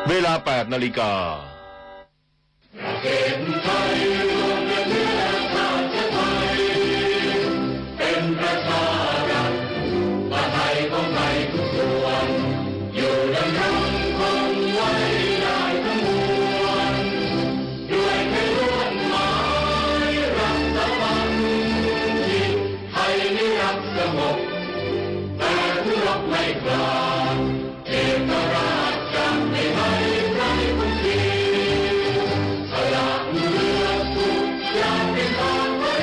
เวลา 8 นาฬิกาเป็นประชารัฐประไทยของไทยทุกส่วนอยู่ดำรงคงไว้ได้ทั้งมวลด้วยแค่ร่วมหมายรักสมัครที่ไทยไม่รักสงบแต่ผู้รบไม่กล้าเอกราชจะไม่ให้ใครคนดีสละเลือดสุดยามเป็นทางไว้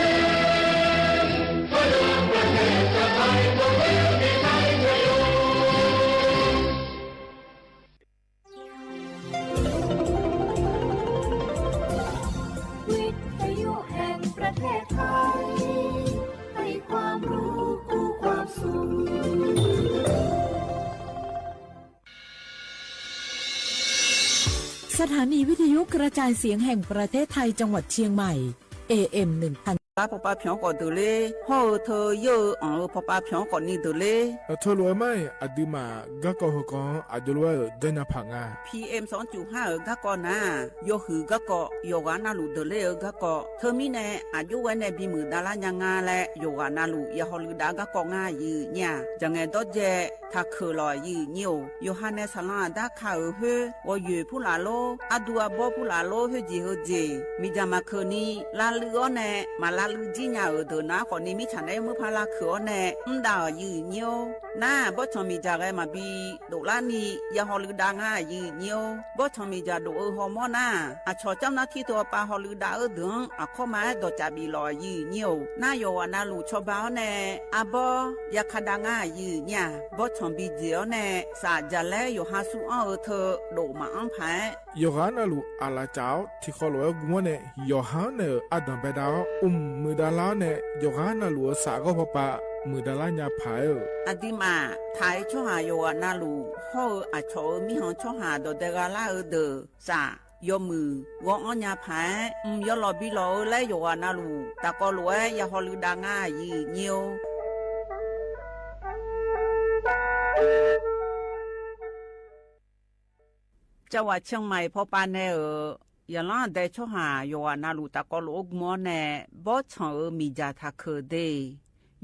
ประเทศไทยก็เป็นที่ไทยจะอยู่วิทยุแห่งประเทศไทยให้ความรู้คู่ความสุขสถานีวิทยุกระจายเสียงแห่งประเทศไทยจังหวัดเชียงใหม่ AM 1000爸爸平过头嘞，好头有爸爸平过你头嘞。ทรวยไม่อดีมาก็ก็หกองอดีรวยเดินพังอ่ะ PM 2.5ก็ก่อนนะโยหือก็ก็โยกานาลูเดเลก็ก็เธอมีแน่อายุวันในบีมือดารายังงาและโยกานาลูยาฮอลือดาก็ก็ง่ายยืเนี่ยจังไงตัวเจถ้าเคยลอยยืนิวโยฮันเนสลาดาข่าวเฮว่าอยู่ผู้ลาโลอดัวบ่ผู้ลาโลเฮจีเฮเจมีจามาคืนนี้ลาลือแน่มาลาลือจีญาเดนะคนนี้มีฉันได้มือพาลาคือแน่ดาวยืนิวน่าบ่ชมีจาไงมาบีดูลานี่ยาฮอลือดาง่ายยืนิวบ่ชมีจาดูฮอร์โมนาอาชอเจ้าหน้าที่ตัวปาฮอลือดาดึงอาข้อมาดอจาบีลอยยืนิวน่าโยอานาลูชอบาวแน่อาบ่ยาคดาง่ายยืเนี่ยบ่ชบีเจียวแน่สาจะแลอยู่หาสู้เอาเธอโดมาอังไผยอฮานาลูอาลาเจ้าที่เขาลอยกวนเนี่ยยอฮานาอดัมเบดามือดาลาเนี่ยยอฮานาลูสาก็พอปะมือดาลาญาพายอดีมาไทยช่อหาโยอานาลูฮออาชอมีหองช่อหาดอเดกาลาเดอสายอมือวองอัญญาไผยอลอบิลอและโยอานาลูตะกอลวยยาฮอลือดาง่ายยีเนียวจังหวัดเชียงใหม่พอปานแน่ยาลาได้ช่อหาโยอานาลูตะกอลอกมอแน่บ่ชอมีจาทาเคเด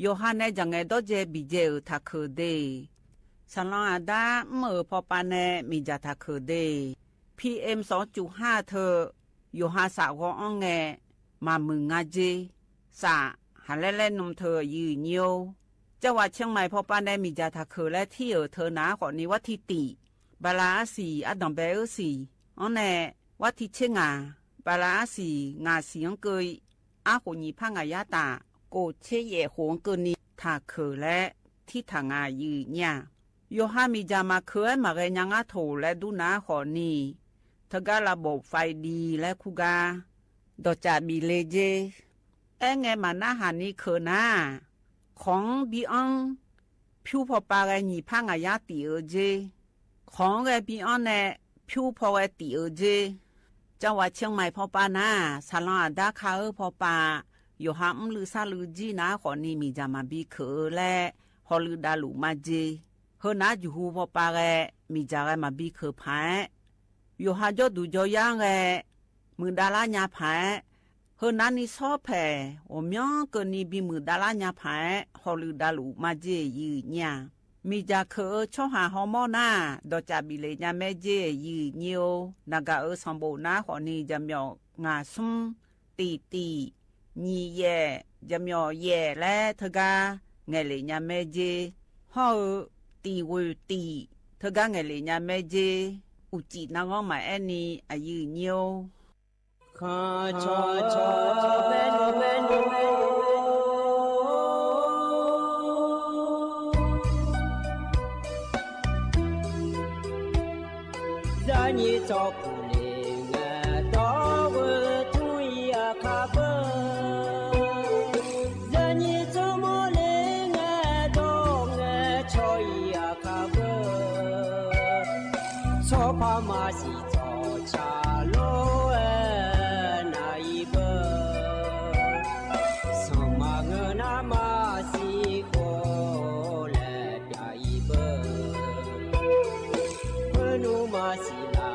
โยฮันเนจังไงดอเจบิเจทาเคเดสลองอาดาเมื่อพอปานแน่มีจาทาเคเด PM 2.5 เธอโยฮาสาวององแงมามึงงาเจสาหันเล่นนมเธอยืนเนียวจังหวัดเชียงใหม่พอปานแน่มีจาทาเคและที่เธอหนาก่อนนี้วัดทิติบาลาสีอดัมเบลสีอันแน่วัดทิเชงาบาลาสีงาเสียงเกยอาโหนีพังอายาตาโกเชเยหงเกนีทาเคและที่ทางายืเนี่ยโยฮามีจามาเคยมาเรยังอาโถและดูนาขอนี่ทการะบบไฟดีและคูกาดอจาบีเลเจไงมาหน้าหานี่เคนาของบีอังผิวพอปาไงนีพังอายาตีเจของไงบีอันเนี่ยผิวพอไงตีเจจังหวัดเชียงใหม่พอปานาสาลาดาคาพอปาโยฮามลือซาลือจีนาขอนี่มีจามาบีเคและฮอลือดาลูมาเจเฮนาจูฮูพอปาแกมีจาไกมาบีเคพายโยฮาจอดูจอย่างแกมือดาลาญาพายเฮนานี่ซอแผ่โอมยองเกนี่บีมือดาลาญาพายฮอลือดาลูมาเจยืเนี่ยมีจาเคช่อหาฮอร์โมนาดอจาบิเลญาแม่เจยืเนียวนากาสมบูนาขอนี่จำยองาซุมตีညီရဲ့จำยอแย่และทกาไงเลยญาแม่เจฮอตีวตีทกาไงเลยญาแม่เจอุจินางอมาแอนี่อายุเนียวคาชอชอเมนเมนเมนဇာညေသောပူလေငါတော်ဝသူရခါပဇာညေသောမလေငါတော်ငါချောရခါပသောဖာမစီသောချာလောနိုင်ပသောမငနာမစီကိုလက်ပြိပဘနုမစီလာ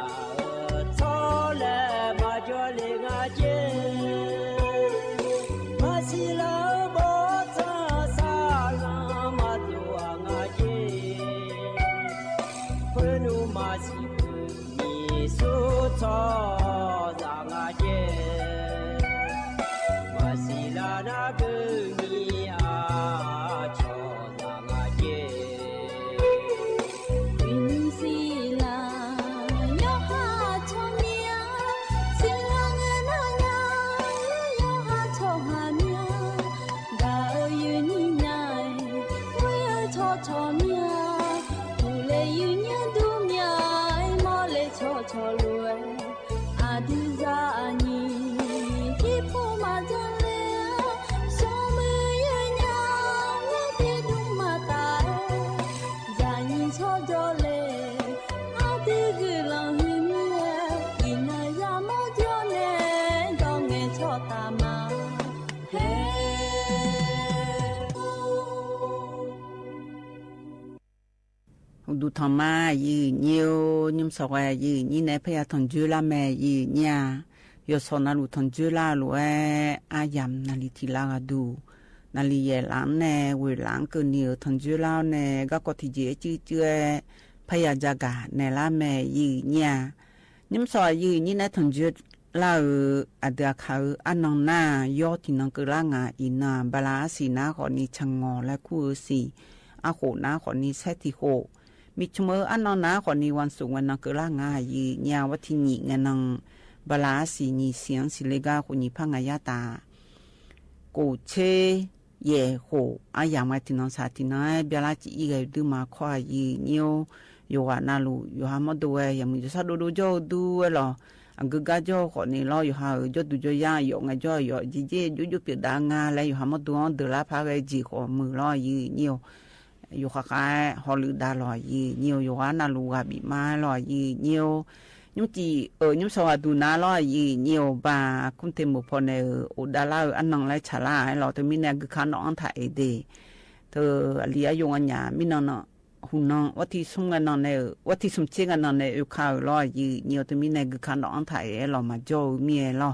马西不你苏草让啊姐，马西拉那个你啊草让啊姐。云西啦，哟哈草苗，西啦个那呀，哟哈草哈苗，高云你来，我要草草苗，不来云呀都苗，莫来草草路哎，阿迪扎尼，吉普马扎嘞，小妹呀呀，我别都马达哎。在你草着嘞，阿弟个浪里面，一那呀么叫呢，当俺草大妈，嘿。ดูทอมายืนิวนิมสวายยืนี่ในพยาทนจุลาแม่ยืเนี่ยยศนาลุทนจุลาลุเออายามนาลิทิลากดูนาลีเยหลังแน่เวหลังก็นิวทนจุลาแน่ก็กติเจจื้อพยาจากาในละแม่ยืเนี่ยนิมสวายยืนี่ในทนจุลาอเดเขาอันนองหน้ายอที่นังกลางาอินาบาลาสีนาขอนี้ชงงอและคู่สีอาโขนาขอนี้เซติโคมิชเมออันนอนนาขอนี้วันสุวรรณกลางายีญาวัฒนิเงนังบลาสีนีเสียงสิเลกาคนนี้พังอายาตากูเชเยโหอายามไว้ที่นองสาธินายเบลาจีอีกดูมาขวายีเนียวโยอานาลูโยฮามาดูเอยามีจะซาดูโจดูหรออังกกาโจขอนี้รออยู่ฮาโจดูโจย่าโยงไงโจโยจีเจยุเปียดางาแล้วโยฮามาดูอันเดลาพาไกจีขอมือรอยีเนียวอยู่ข้างฮอลลีดาลอยยีเนียวอยู่ว่านาลูกาบิมาลอยยีเนียวยุจียุสวัสดูนาลอยยีเนียวบาคุณเทมุพอเนอดาลาอันนังไลชาลาให้เราแต่มีเนกขานอันถ่ายเดเธอเลียยงอันยามีนอนหุ่นวัที่สุ่มกันนอนเนวัที่สุ่มเชกันนอนเนอยู่ข้าวลอยยีเนียวแต่มีเนกขานอันถ่ายเรามาโจมีเอลอ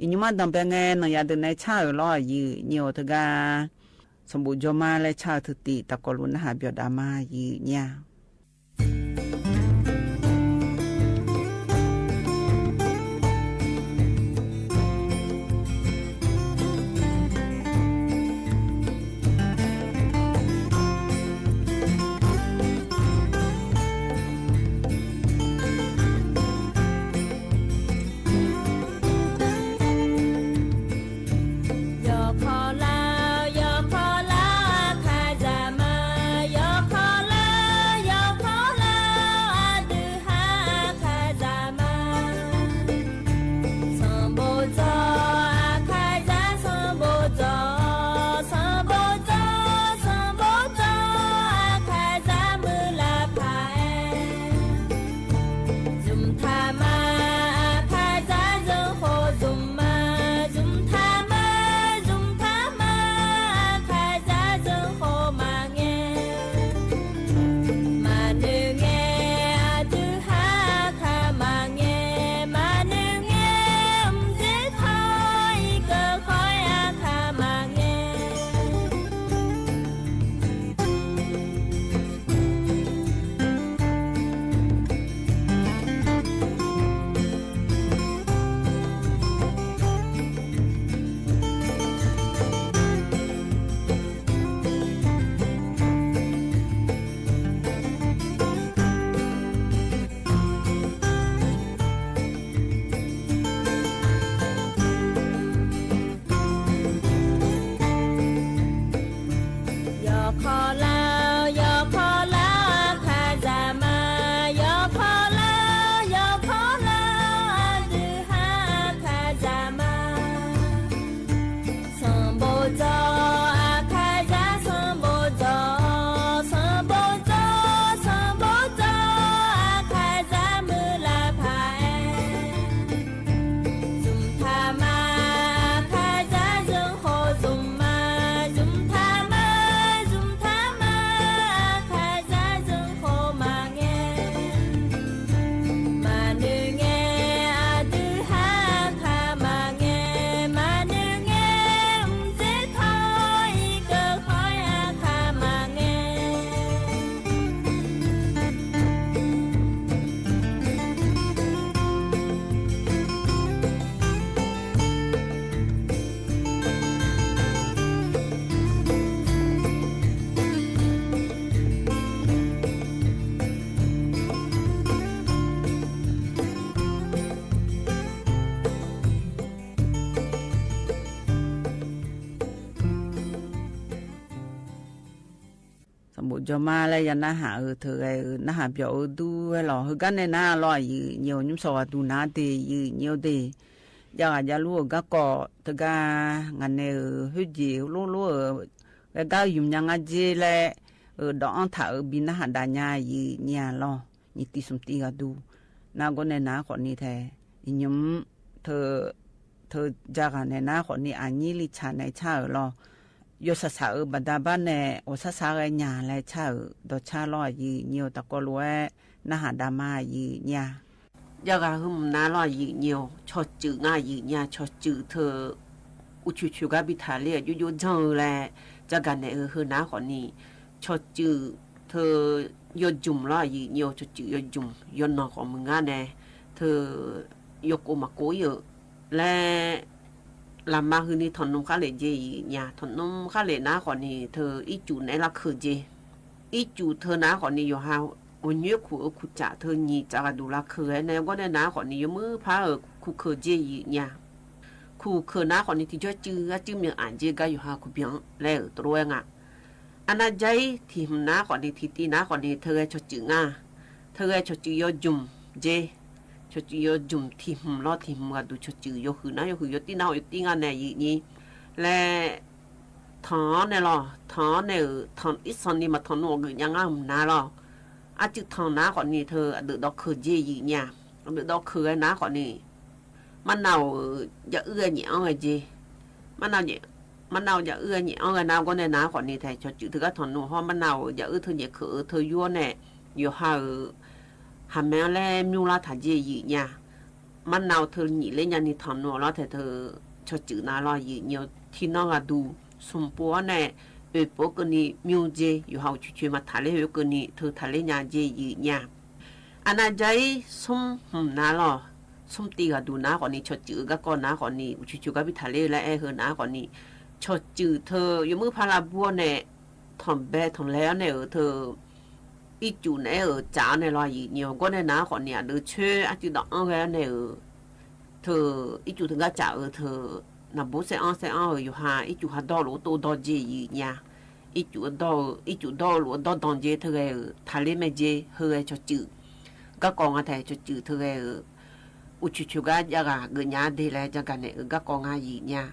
อินุมาดังเป็นไงนอยาเดินในชาลอยยีเนียวเธอกาสมบูรณ์จมาและชาทุติตะกลุนหาเบียดามายีเนี่ย Yo cho mà lại ya na hạ thơ cái na hạ biểu tu cái lò cái này na lo gì nhiều nhung sò tu na thì nhiều thì giờ giờ luôn cái cỏ thơ cái ngành này hơi gì luôn cái cái dùng nhang cái gì lại đó thở bên na hạ đà nhà gì nhà lo như tí sum tí cái tu na cái này na còn như thế nhung thơ giờ cái này na còn như anh như li cha này cha ở lo yo sa sa ở bên đàn này ở sa sa cái nhà lại cha ở đó cha lo gì nhiều ta có lúa na hạ đà ma gì nhà giờ cái hôm na lo gì nhiều cho chữ nga gì nhà cho chữ thơ u chu cái bị thả liệt yo giờ là giờ cái này hơn na còn ní cho chữ thơ yo dùng lo gì nhiều cho chữ yo dùng yo nó của mình nghe này thơ yo cô mà cố yo là làm mà hơn đi thằng nông khá lệ gì nhà thằng nông khá lệ ná còn thì thơ ít chủ này là khờ gì ít chủ thơ ná còn thì yo hao ôn nhớ của trả thơ nhị trả đủ là khờ ấy này có nên ná còn thì yo mới phá ở khu khờ gì nhà khu khờ ná còn thì cho chứ miệng ảnh gì cái yo hao khu biển lẽ ở tôi anh ạ anh ấy giấy thì ná còn thì tí ná còn thì thơ cho chữ nga thơ cho chữ yo dùng gì cho chị yo dùng thì lo thì mà đủ cho chị yo khử yo tí nào yo tí ngan này gì nhỉ là thằng này lo thằng này thằng ít son đi mà thằng nó gửi nhang am na lo à chứ thằng ná còn gì thơ được đó khử gì nhà được đó khử cái ná còn gì mà nào giờ ưa nhẹ người gì mà nào giờ ưa nhẹ người nào có này ná còn gì thầy cho chị thưa các thằng nó ho mà nào giờ ưa thơ nhẹ khử thơ vua này yo ha hàm mẹ lẽ miêu la thà gì nhà mà nào thơ nhị lên nhà ni thằng nó thì thơ cho chữ nào lo gì nhiều thì nó là đủ sum bố này về bố cái ni miêu gì yêu học chuyện mà thà lên cái ni thơ thà lên nhà gì nhà anh ấy giấy sum nào lo sum tì là đủ nào còn ni cho chữ các con nào còn ni chuyện các bị thà lên lại hơn nào còn ni cho chữ thơ yêu mới pha là bố này thằng bé thằng léo này ở thơ ít chủ này ở trả này là gì nhiều con này ná còn nhà được chơi à chứ đó cái này ở thờ ít chủ thường cả trả ở thờ là bố sẽ ăn ởอยู่hà ít chủ hà đo lúa tô đo gì nhà ít chủ đo lúa đo đòn gì thờ cái thà lên mấy gì hơi cho chữ các con anh thầy cho chữ thờ cái u chú cái gia gà người nhà đi lại gia gà này ở các con ngay gì nhà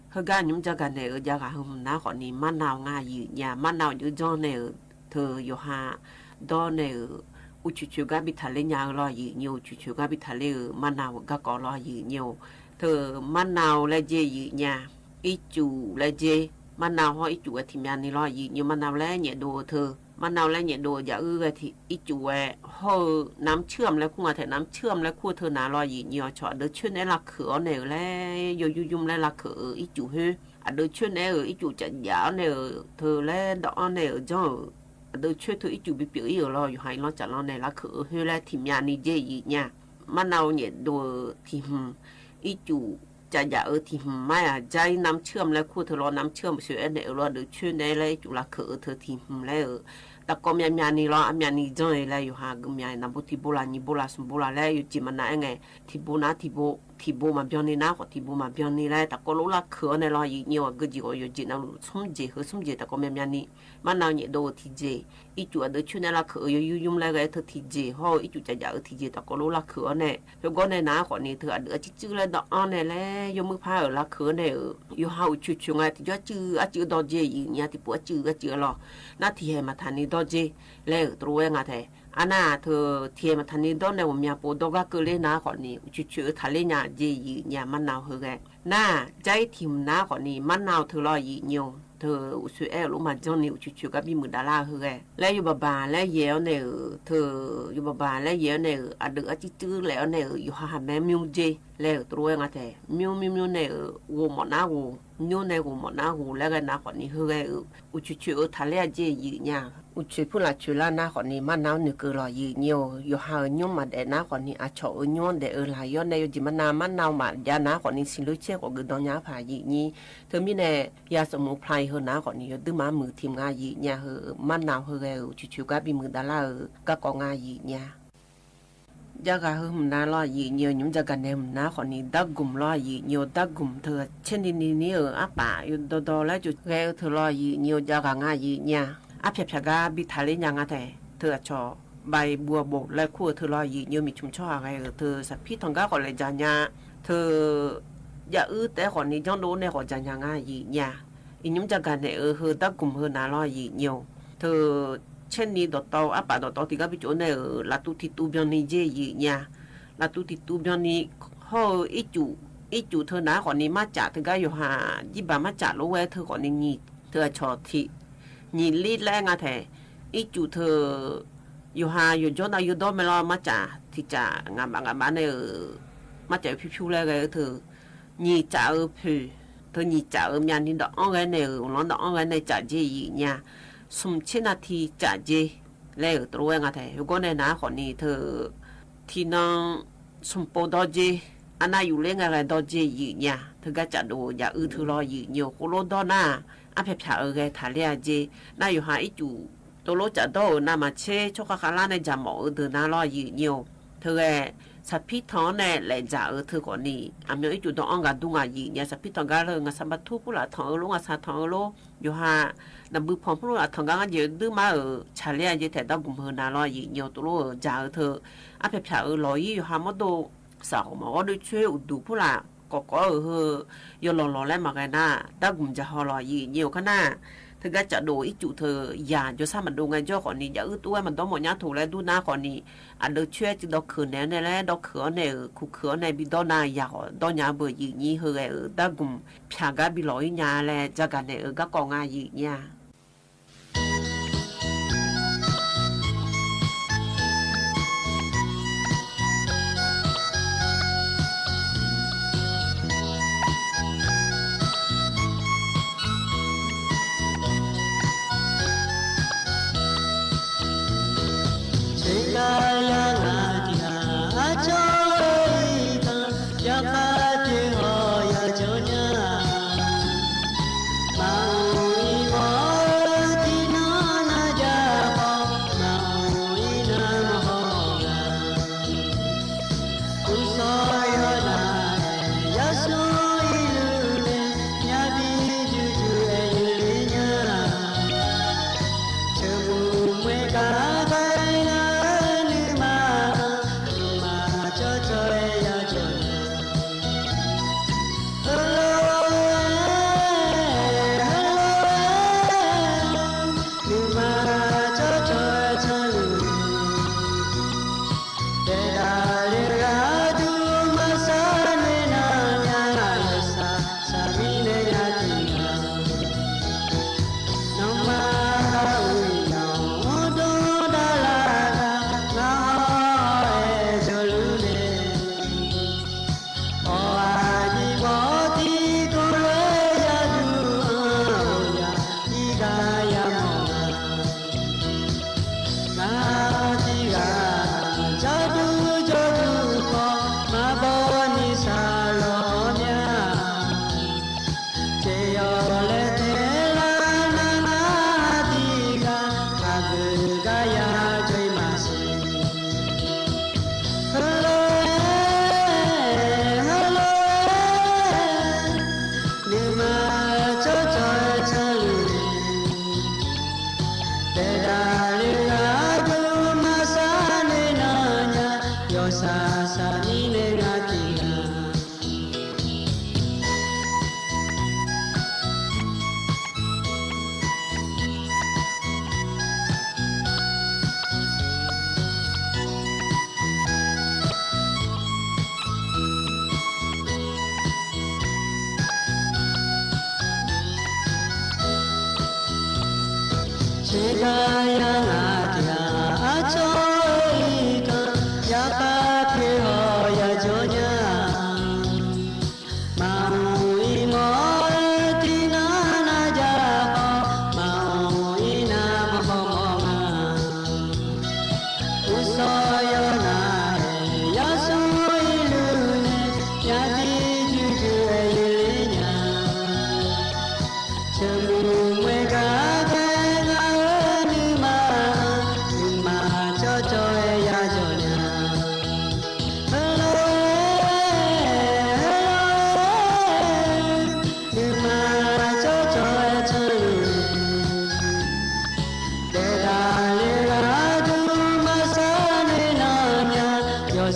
hơi gà những gia gà này ở gia gà hôm ná còn ní man nào ngay gì nhà man nào như do này thơ yo ha đó này u chú cái bị thả lên nhà lo gì nhiều chú cái bị thả lên man nào các có lo gì nhiều thơ man nào là gì nhà ít chủ là gì man nào ho ít chủ thì nhà này lo gì nhiều man nào là nhẹ đồ thơ man nào là nhẹ đồ giả thì ít chủ ho nắm chươm là cũng là thể nắm chươm là khu thơ nào lo gì nhiều chọn đỡ chuyên này là cửa này là yo yum là cửa ít chủ hơi à đỡ chuyên này ở ít chủ trận giả này thơ là đó này ở do đôi chơi thôi ít chủ bị biểu yêu lo hay lo chả lo này là khử hơi là thìm nhà ni dễ gì nha mà nào nhẹ đồ thìm ít chủ chả giả ở thìm mai à dây nắm chươm là khu thợ lo nắm chươm sửa này lo đôi chơi này là chủ là khử thợ thìm là ở ta có nhà ni lo nhà ni rồi là yêu hà gum nhà nằm bút thì bô là ni bô là sum bô là là yêu chỉ mà nãy ngày thì bô mà bion ni na hoặc thì bô mà bion ni là ta có lỗ là khử này lo nhiều cái gì ở yêu chỉ nào sum gì ta có nhà ni mà nào nhẹ đồ thì gì ít chủ ở đây chuyên là khử yêu là cái thợ thì gì ho ít chủ chả giả thì gì ta có lỗ là khử này rồi có này na còn này thợ đỡ chữ là đó này là yêu mới phá ở là khử này yêu hậu chú ngay thì cho chữ đó gì nhà thì bữa chữ lo na thì mà thằng này đó gì lẽ tôi nghe thấy anh à thợ thì mà thằng này đó này nhà bố đó cái cơ lên na còn này chú thằng lên nhà gì nhà mà nào hơn cái na trái thì na còn này mà nào thợ lo gì nhiều thợ suy lúc mà cho nhiều chú cái bị mượn đá la hơn cái lẽ yêu bà lẽ dẻo này thợ yêu bà lẽ dẻo này à được chữ lẽ này yêu hà mẹ miêu gì lẽ tôi nghe thấy miêu này gồm một ná gồm miêu này gồm một ná gồm lẽ cái ná còn này hơn cái chú thằng lẽ gì nhà chú phụ là chú là ná còn này mà nào nữa cứ lo gì nhiều yêu hà nhung mà để ná còn này à chỗ nhung để ở lại yêu này chỉ mà nào mà giá ná còn này xin lỗi chết của người đó nhá phải gì nhỉ thưa mi này ya sớm một play hơn ná còn này từ má mưa tìm ngay gì nhà hơn mà nào hơn cái chú cái bị mưa đá la các con ngay gì nhà giá cả hơn ná lo gì nhiều những giá cả này ná còn này đắt gồm lo gì nhiều đắt gồm thừa trên đi ở áp bả đó là chú cái thừa lo gì nhiều giá cả ngay gì nhà အဖျက်ဖျက်ကဘီထားလေးညာငါတဲ့เธอชอใบบัวบกและคู่เธอรอยีเยอะมีชุมช่ออะไรเธอสัพพี่ทองก้าก่อนเลยจานยาเธออย่าแต่ก่อนนี้จ้องโดนในก่อนจานยาง่ายยีเนี่ยอินุมจากการเนี่ยเธอตะกลุ่มเธอนารอยีเยวเธอเช่นนี้ดอกเตาอาป่าดอกเตาที่ก็ไปโจนเนี่ยลาตุติตูเบียนนี่เจยีเนี่ยลาตุติตูเบียนนี่เขาอีจูเธอหนาก่อนนี้มาจากเธอก็อยู่หายี่บามาจากรู้ไว้เธอก่อนนี้นี่เธอชอที่นี่ลีดแรงอะแท้อีจูเธออยู่หาอยู่จนอายุโดนไม่รอมาจากที่จะงานบ้านเนี่ยมาจากพิวๆเลยเธอนี่จะพิวเธอนี่จะมีอันนี้ดอกอ้อยเนี่ยร้อนดอกอ้อยเนี่ยจะเจี๋ยเนี่ยสมชินาทีจะเจี๋ยเลยตัวเองอะแท้อยู่ก็ในหน้าคนนี้เธอที่น้องสมปดอเจีอันนั้นอยู่เรื่องอะไรดอเจี๋ยเนี่ยเธอก็จะดูอย่าเธอรออยู่อยู่โคโลดอน่าอาเพียบฉาทะเลเจีน่าอยู่หาอีจูตัวรถจะโดนมาเช่ชกคาราในจามอเดินน่ารอยืนเยียวเธอสัพพิท้องเนี่ยแหละจ่าเธอก่อนนี้อามีจุดต้องอ่างกันดุงอายืนเนี่ยสัพพิท้องกันเลยงาสัมบัตุผู้ละท้องลุงอาสาท้องลุอยู่หาดับบุพพผู้ละท้องกันเยอะดื้อมาชาเลียเยอะแต่ต้องกุมเฮน่ารอยืนเยียวตัวรถจ่าเธออาเพียบฉาลอยอยู่หามาดูสาวมาก็ดูช่วยอุดดูผู้ละก็ยอหล่อแล้วมาไงน่าดับกุมจะหอลอยยืนเยียวขนาดเธอก็จะดูอีจุเธออย่าจะสร้างมันดูไงเจ้าก่อนนี้อย่าตัวมันต้องหมดยาถูกแล้วดูหน้าก่อนนี้อันเดอช่วยจะดอกขืนแน่แน่แล้วดอกขืนเนี่ยคู่ขืนเนี่ยบิดหน้าอยากดอกยาเบื่อยืนยี่เฮยดักกุมพยากาบิลอยยาแล้วจากกันเนี่ยก็กองงายืนยาChegaya achoika yapa pheo ya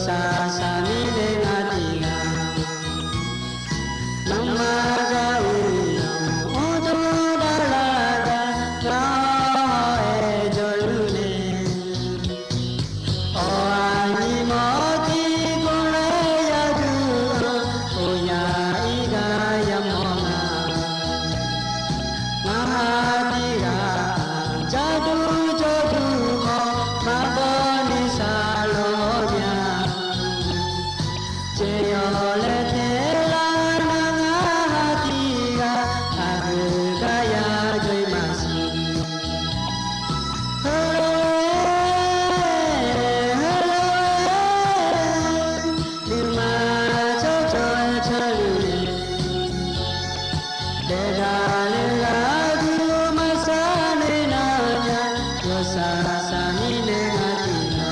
sa sa mi le nga ti ga Mama ga u o do da la ga na e jo lu le O ani mo ti ko le ya du o ya i ga ya mo ma Mama ti ga ja du jo du mo ma bo ni sa lo ya che yo le te la na nga ti ga a ga ya joi ma si hello ni ma cho cho cho lu le da le la du ma sa le na ya yo sa sa mi le ga ti ga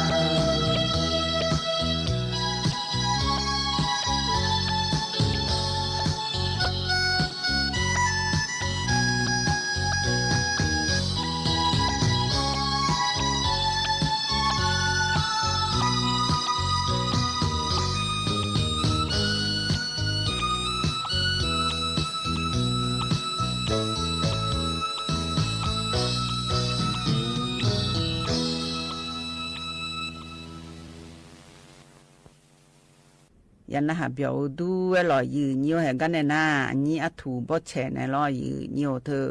ยันนะฮะเปียวดูเวลายืนอยู่แห่งกันเนี่ยนะอันนี้อัถูบ่แฉในรอยืนอยู่เธอ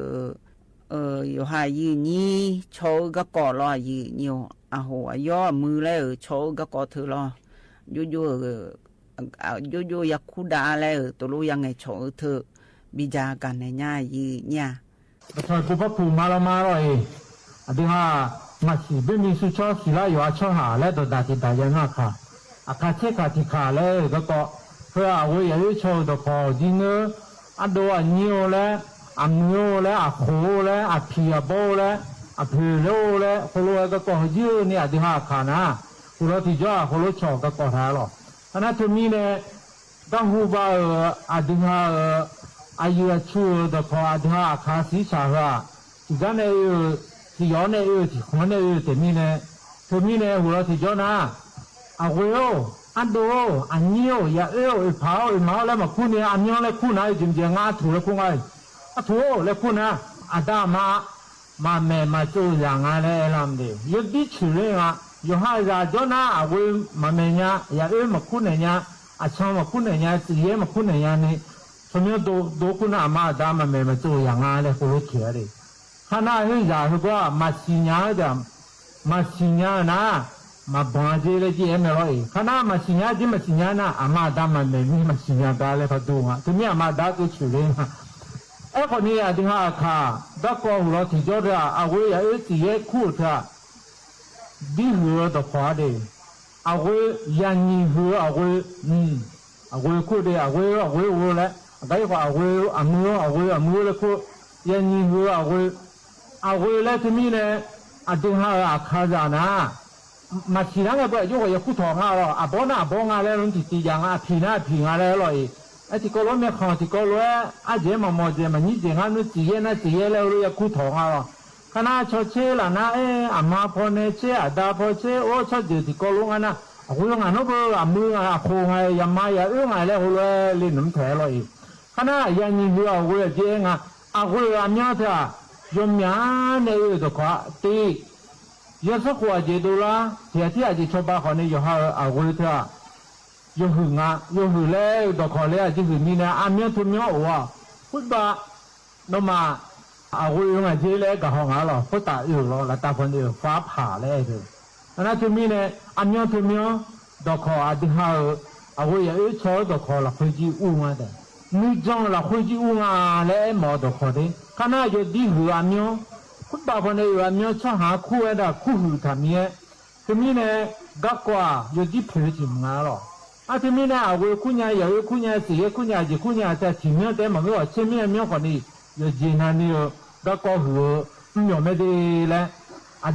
อยู่หายืนนี้โชว์ก็ก่อรอยืนอยู่อ่ะโหย่อมือแล้วโชว์ก็ก่อเธอรออยู่อยากคูดาแล้วตัวรู้ยังไงโชว์เธอบิจากันในญ่ายืนเนี่ย Bạch cụ pháp phù mà rồi đi ha mà chỉ bên mình suy cho chỉ là有cho hạ来的大体大家那卡卡切卡体卡嘞个个说啊我也有抽的考的呢多牛嘞牛嘞虎嘞皮包嘞皮肉嘞葫芦个个有呢的哈卡呐葫芦提着葫芦炒个个台了那对面呢当湖吧的哈อายุชั่วแต่พออาทิตย์ขาสีชาว่าที่กันเนี่ยที่ย้อนเนี่ยที่คนเนี่ยแต่มีเนี่ยที่มีเนี่ยหัวที่ย้อนนะเอาไว้อันโดอันนี้อย่าเผามาแล้วมาคู่เนี่ยอันนี้แล้วคู่ไหนจริงๆถูกแล้วคู่ไงถูกแล้วคู่นะอาดามาแม่มาจู่อย่างอะไรลำเดียวดีชื่อเลยอ่ะอยู่ให้ราย้อนนะเอาไว้มาแม่เนี่ยอย่ามาคู่เนี่ยอาช่างมาคู่เนี่ยจีเอมาคู่เนี่ยนี่สมัยดูคุณอามาดามาเมมาจู่อย่างอะไรคนรู้เขียนเลยขณะที่จะคือว่ามาสิญญาจะมาสิญญานะมาบางทีเลยที่เอ็มร้อยขณะมาสิญญาที่มาสิญญานะอามาดามาเมมีมาสิญญาได้เลยพอดูอ่ะที่นี่อามาดาก็ชื่อเลยนะไอ้คนนี้อาจจะหาข้าดักก็หัวที่จอดอ่ะเอาไว้ไอ้ที่เอ็คู่เถอะดีหัวตัวขวาเดียวเอาไว้ยันยี่หัวเอาไว้เอาไว้คู่เดียวเอาไว้หัวแล้วได้ว่าเอาไว้อามือแล้วก็ยันยิงเอาไว้แล้วที่นี่เนี่ยอาจจะหาข้าจานะมาทีนั้นก็ยุ่งกับคู่ทองอ่ะหรออาบ้องอะไรนั่นที่อย่างผีอะไรหรอไอ้ที่ก็รู้ไม่ขอที่ก็รู้อาเจมานี่เจงั้นนู่นจีแล้วรู้คู่ทองอ่ะหรอขณะชดเชยล่ะนะอามาพอเนี่ยเชยดาพอเชยโอ้ชดเจที่ก็รู้งั้นนะกูยังงั้นก็มือโค้งไงยามายาไงแล้วรู้เล่นน้ำแข็งเลยขณะยันยิงเอาไว้เจ้งเอาไว้อันนี้เถอะยมยาเนี่ยตัวข้าตียศขวาเจดูละที่อาจจะชอบบ้าคนนี้อยู่เอาไว้เถอะยหึงแล้วตัวข้าแล้วจะหึงมีนะอันนี้ทุ่มยอว่าพุทธะนมาเอาไว้ยังไงเจ้แล้วกับห้องหรอพุทธะอยู่หรอแล้วตาคนเดียวฟ้าผ่าแล้วเถอะอันนั้นทุ่มมีเนี่ยอันนี้ทุ่มยอตัวข้าอาจจะเอาไว้ยังชอบตัวข้าละคุยจีอู้มาแต่你讲了回去我来毛都好的，看那就地湖啊苗，我大部分的有苗吃下苦的苦后他面，这面呢各瓜有地皮就唔啱咯，这面呢我姑娘有姑娘这个姑娘在前面在门口前面苗可能有艰难的各瓜河苗没得嘞，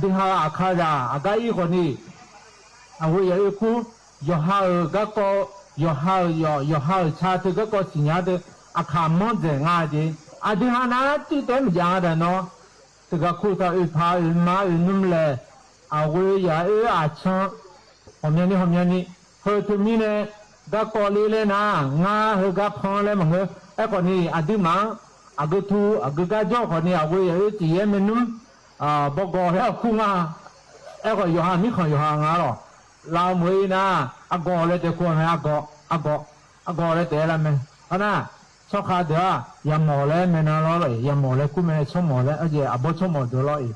等下看着个一可能我有苦有好各瓜。要好，差这个新疆的看么子啊的，等下那这点讲的喏，这个苦头一爬一马一弄来，我也抢，后面的，后 to me ne ga ko le le na nga he ga phon le mang e ko ni adi ma agu tu agu ga jo ko ni agu ye ti ye menu bo go he khu nga e ko yo ha mi kho yo ha nga lo la mwe na ago le te ko na ago le te la me ana cho kha de ya mo le me na lo le ya mo le ku me cho mo le a je abo cho mo do lo e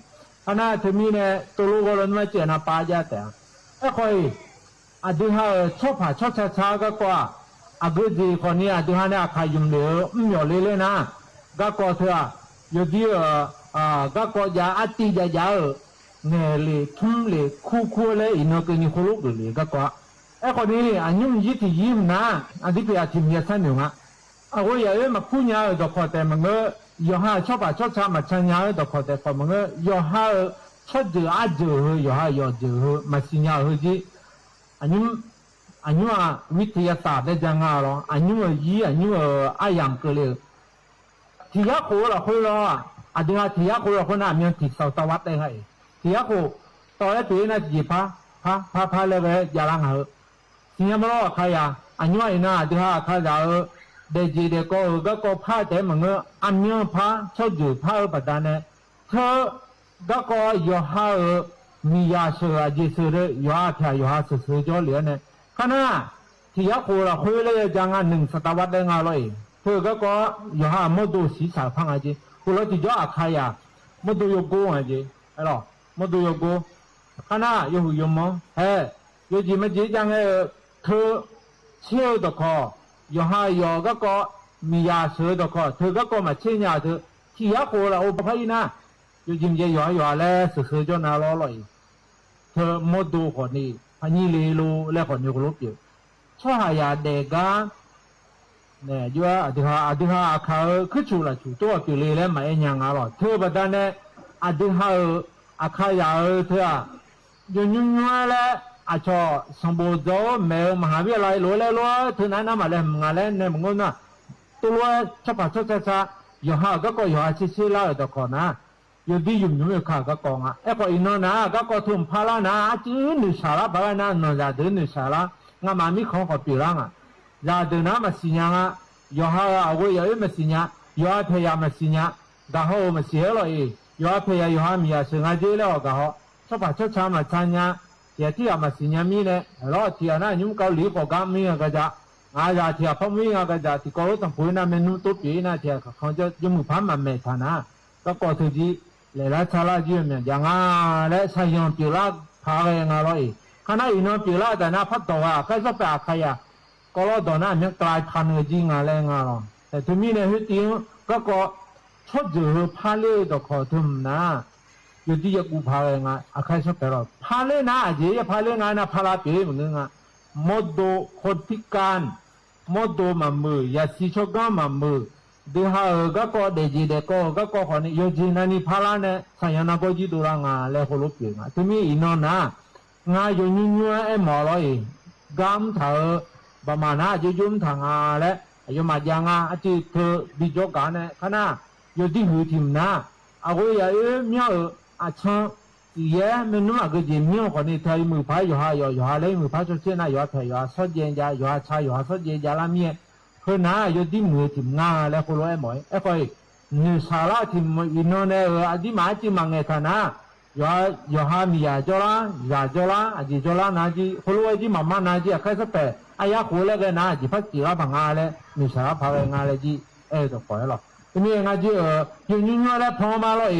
ana to me ne to lo go lo ma che na pa ja te e ko adi ha cho pha cho cha cha ga kwa agu ji ko ni adi ha na kha yum le myo le na ga ko thua yo di ga ko ja ati ja ne le thum le khu le ino ke ni khulu le ga ko e ko ni anyum yi ti yim na adi pe ati mi san no nga a wo ya e ma phu nya do ko te ma nge yo ha cho pa cho cha ma chan nya do ko te ko ma nge yo ha cho de a de yo ha yo de ma si nya ho ji anyumวิทยาศาสตร์ได้จังอ่ะ咯anyum yi anyum ayam ke le ti ya ko la ho lo a de ha ti ya ko lo ko na myan ti sao ta wat dai hai ti ya ko to le ti na ji pa le be ya la nga si ya ma lo kha ya anyum ai na de ha kha ja de ji de ko ga ko pha de ma nge anyum pha chou ju pha ba da ne tho ga ko yo ha mi ya so a ji so de yo a phya yo ha so jo le ne khana ti ya ko la khoi le ja nga 1 สตวรรษได้nga lo e tho ga ko yo ha mo do si sa phang a ji ko lo ti jo a kha ya mo do yo go a ji ai lo mo do yo go khana yo hu yo mo he yo ji ma ji ja nga tho chiu do ko yo ha yo ga ko mi ya so do ko tho ga ko ma chen ya tho ti ya ko la o pa phai na yo ji ye yo le so jo na lo eเธอโมดูคนนี้พันยี่ลีลูและคนอยู่กลุ่มอยู่ช่วยหายาเด็กเนี่ยยัวอธิฮาเขาขึ้นชูละชูตัวกิเลสแล้วไม่ยังอ่ะหรอเธอประเด็นเนี่ยอธิฮาอาขายาเธอยุ่งแล้วอาชอสมบูรณ์โจแมวมหาวิทยาลัยรู้แล้วเธอนั้นมาแล้วงานแล้วเนี่ยมึงน่ะตัวชอบชอบช้าอยู่ฮาก็อยู่ฮาชิๆแล้วตัวคนนะอยู่ดีอยู่อยู่ข้าก็กองอ่ะไอ้คนอินโนนะก็ทุ่มพารานะจีนสาระพารานะนนจะเดินสาระงามามีของเขาปีรังอ่ะจะเดินน้ำมาสิญญาอยู่ฮาเอาไว้ยังมาสิญญาอยู่ฮาพยายามมาสิญญาก็เขามาเสียเลยอยู่ฮาพยายามอยู่ฮามีอาศัยงานเจริญก็เขาชอบชอบช้ามาชันญาเจ้าที่อามาสิญญามีเนี่ยรอที่นั่นยุ่งเกาหลีก็กำมีก็จะอาจจะที่พ่อมีก็จะที่เขาต้องพูดนะเมนูตุ๊บปีนะที่เขาจะยุ่งพันมาเมธานะก็กอดทุจีလေလာချလာကြည့်မြန်ညာငါလည်းဆိုင်ယံပြလာဖာရဲငါတော့ခဏအင်းတော့ပြလာတဲ့နာဖတ်တော့ကဲစပ်ပါခရကောလို့တော့နာမြတ်ကလိုက်ဖန်ကြီးငါလည်းငါတော့သူမိနေဟိတင်းก็ချော့ကြဖာလေတော့ခေါ်ထုံနာယတိယကူဖာရဲငါအခါစပ်တော့ဖာလေနာအကြီးဖာလေငါနာဖာလာပြေမငါမောဒိုခိုတိကန်မောဒိုမမယစီချောကမမဒီဟာก็เดจีเดก็ขอนี่โยจีนานี่พาลาเนี่ยสัญญาณก็จีตัวงาแล้วเขาลุกเองทีนี้อีนอนนะงาอยู่ยุ่งไอ้หมอเลยกำเธอประมาณน่าจะยุ่งทางงาแล้วอยู่มาอย่างงาจีเธอดิจกันเนี่ยขณะอยู่ที่หูทิมนะเอาไว้อย่าเมียอาชันเย่เมนูก็จีเมียคนนี้เธอมือพายอยู่หาเลยมือพายชุดเช่นน่ะอยู่เธออยู่สดเย็นจ้าอยู่ชายอยู่สดเย็นจ้าละเมียคือน้าอยู่ที่มือถิ่มงาแล้วคนรู้ไอ้หมอยไอ้คนนี่สาระถิ่มอินโนเนี่ยอดีมาจีมังเงธนาอยู่หามียาจระยาจระอดีจระนาจีคนรู้ไอ้จีมานาจีใครสักแต่อายาคนแล้วกันนาจีพัดจีราพังงาเลยมีสาระพางาเลยจีตัวคอยหรอกทีนี้งาจีอยู่ยุ่งแล้วพอมาแล้ว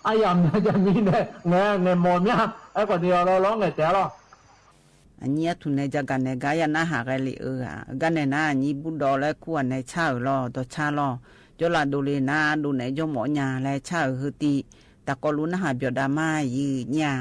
อายามเนี่ยจะมีเนี่ยเงยมอมเนี่ยไอ้คนเดียวเราร้องเงยแต่หรออันนี้ทุนในจักรในกายนาหากันเลยกันในน่านี่บุดดอและขวานในชาลอตัวชาลอจลาดูเลนาดูในจหมอญาและชาฮือตีตะกอลุนหาเบียดามายืญา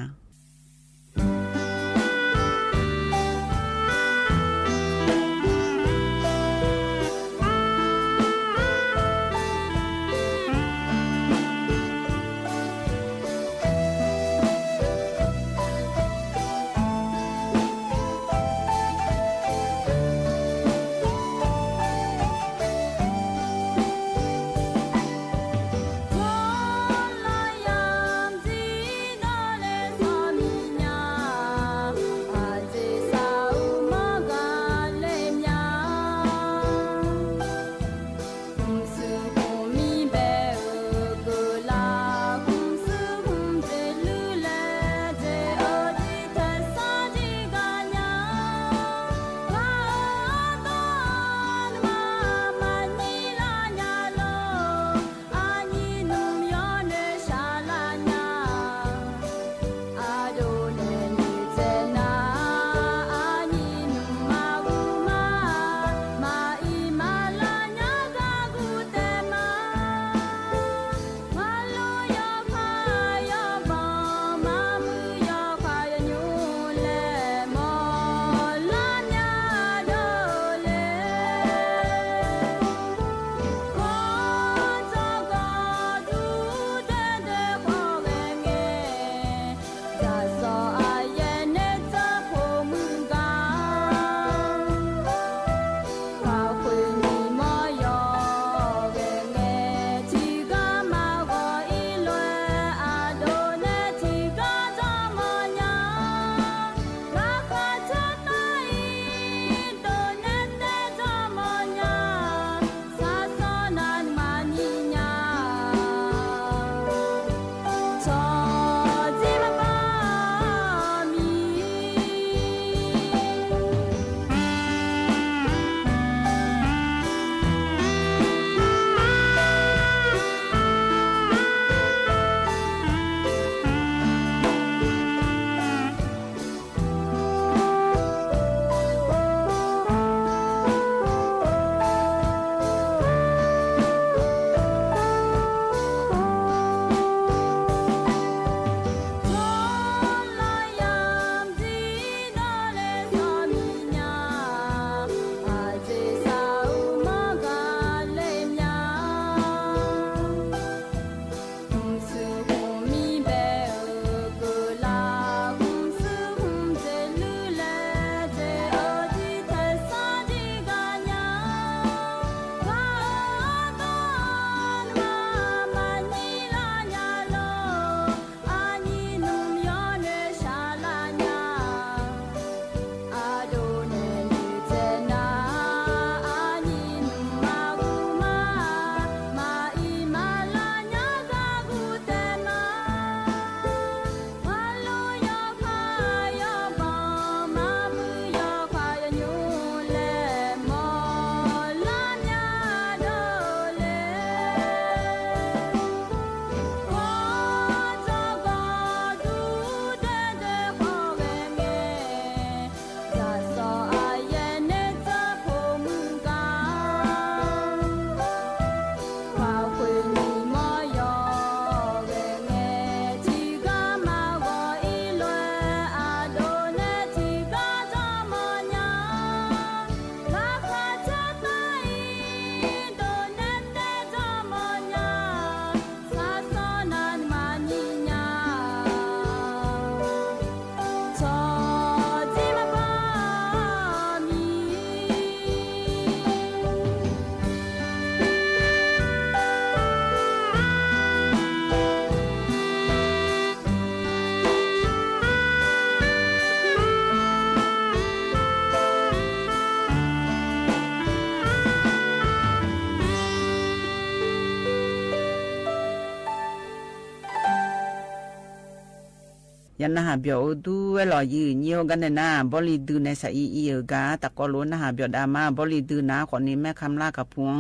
ยันนะหาเบียวดูเวลอยืเนียวกันนะบริดูในสายอีกาตะกอลนะหาเบียวดามาบริดูนะคนนี้แม่คำลากับพวง